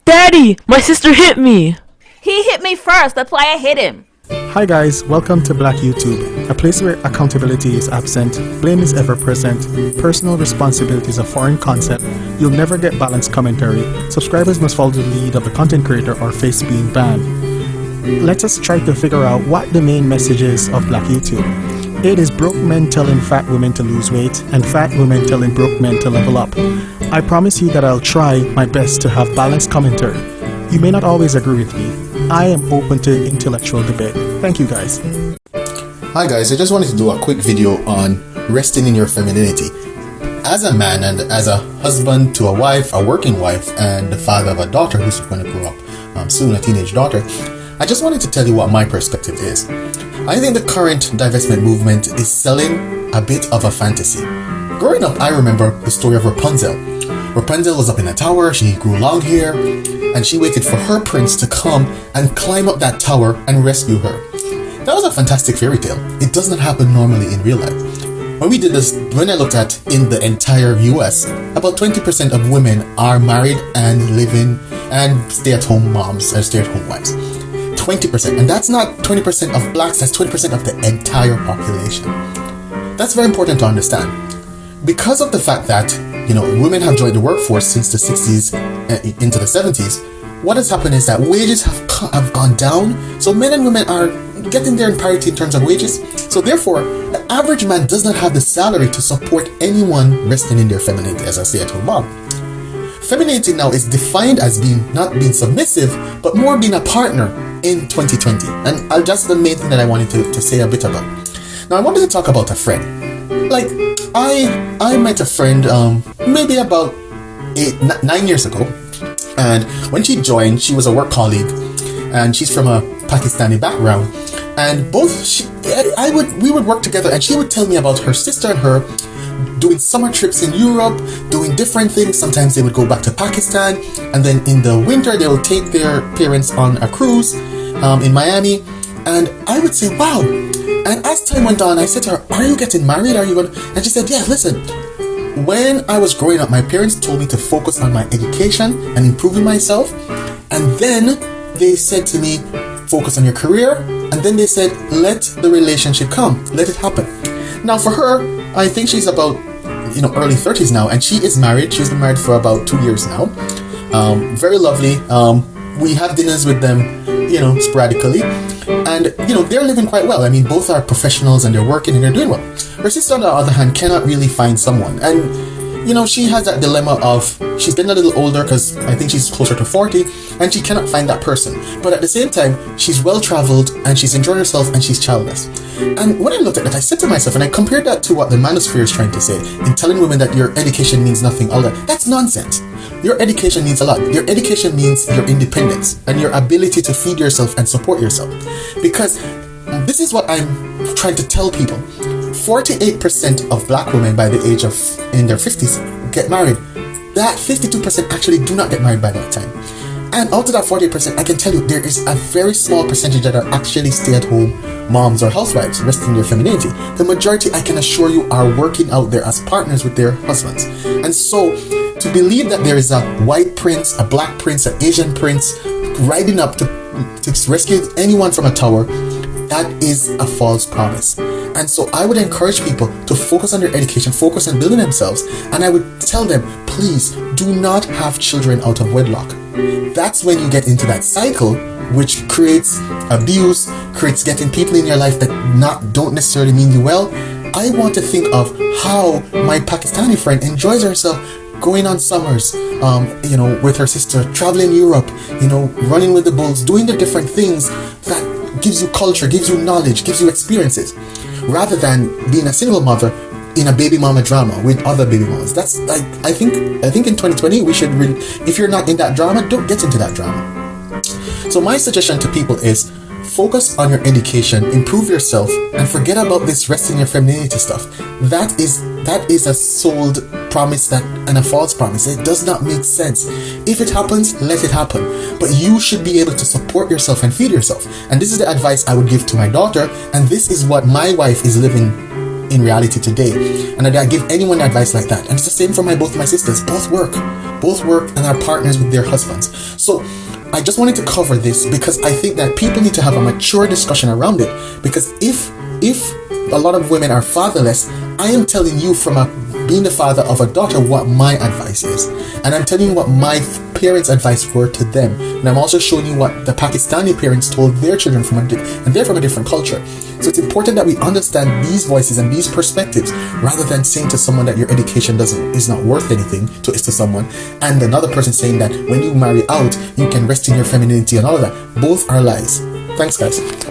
Daddy, my sister hit me. He hit me first, that's why I hit him. Hi guys, welcome to Black YouTube, a place where accountability is absent, blame is ever present, personal responsibility is a foreign concept, you'll never get balanced commentary, subscribers must follow the lead of the content creator or face being banned. Let us try to figure out what the main message is of Black YouTube. It is broke men telling fat women to lose weight and fat women telling broke men to level up. I promise you that I'll try my best to have balanced commentary. You may not always agree with me. I am open to intellectual debate. Thank you guys. Hi guys, I just wanted to do a quick video on resting in your femininity. As a man and as a husband to a wife, a working wife, and the father of a daughter who's going to grow up soon, a teenage daughter, I just wanted to tell you what my perspective is. I think the current divestment movement is selling a bit of a fantasy. Growing up, I remember the story of Rapunzel. Rapunzel was up in a tower, she grew long hair, and she waited for her prince to come and climb up that tower and rescue her. That was a fantastic fairy tale. It does not happen normally in real life. When I looked at in the entire US, about 20% of women are married and living and stay-at-home moms and stay-at-home wives. 20%, and that's not 20% of blacks, that's 20% of the entire population. That's very important to understand. Because of the fact that, women have joined the workforce since the 60s into the 70s, what has happened is that wages have gone down, so men and women are getting there in parity in terms of wages. So therefore, the average man does not have the salary to support anyone resting in their femininity as a stay-at-home mom. Femininity now is defined as not being submissive, but more being a partner in 2020. And that's the main thing that I wanted to say a bit about. Now, I wanted to talk about a friend. Like, I met a friend maybe about 9 years ago. And when she joined, she was a work colleague. And she's from a Pakistani background. And we would work together, and she would tell me about her sister and her doing summer trips in Europe, doing different things. Sometimes they would go back to Pakistan, and then in the winter they would take their parents on a cruise in Miami. And I would say, wow. And as time went on, I said to her, are you getting married? Are you going to? And she said, yeah, listen, when I was growing up, my parents told me to focus on my education and improving myself. And then they said to me, focus on your career. And then they said, let the relationship come, let it happen. Now for her, I think she's about early 30s now, and she is married. She's been married for about 2 years now. Very lovely. We have dinners with them, sporadically, and they're living quite well. I mean, both are professionals and they're working and they're doing well. Her sister, on the other hand, cannot really find someone, and she has that dilemma of she's getting a little older, because I think she's closer to 40, and she cannot find that person. But at the same time, she's well traveled and she's enjoying herself and she's childless. And when I looked at that, I said to myself, and I compared that to what the manosphere is trying to say in telling women that your education means nothing, all that. That's nonsense. Your education means a lot. Your education means your independence and your ability to feed yourself and support yourself. Because this is what I'm trying to tell people. 48% of black women by the age of in their 50s get married. That 52% actually do not get married by that time. And out of that 48%, I can tell you there is a very small percentage that are actually stay-at-home moms or housewives resting in their femininity. The majority, I can assure you, are working out there as partners with their husbands. And so to believe that there is a white prince, a black prince, an Asian prince riding up to rescue anyone from a tower, that is a false promise. And so I would encourage people to focus on their education, focus on building themselves, and I would tell them, please do not have children out of wedlock. That's when you get into that cycle, which creates abuse, creates getting people in your life that don't necessarily mean you well. I want to think of how my Pakistani friend enjoys herself going on summers, with her sister, traveling Europe, running with the bulls, doing the different things that gives you culture, gives you knowledge, gives you experiences, rather than being a single mother in a baby mama drama with other baby mamas. That's like, I think in 2020 we should really, if you're not in that drama, don't get into that drama. So my suggestion to people is focus on your education, improve yourself, and forget about this resting in your femininity stuff. That is a sold promise and a false promise. It does not make sense. If it happens, let it happen. But you should be able to support yourself and feed yourself. And this is the advice I would give to my daughter, and this is what my wife is living in reality today. And I give anyone advice like that. And it's the same for both my sisters. Both work and are partners with their husbands. So I just wanted to cover this because I think that people need to have a mature discussion around it. Because if a lot of women are fatherless, I am telling you from being the father of a daughter what my advice is, and I'm telling you what my parents' advice were to them, and I'm also showing you what the Pakistani parents told their children and they're from a different culture. So it's important that we understand these voices and these perspectives, rather than saying to someone that your education is not worth anything to someone, and another person saying that when you marry out you can rest in your femininity and all of that. Both are lies. Thanks, guys.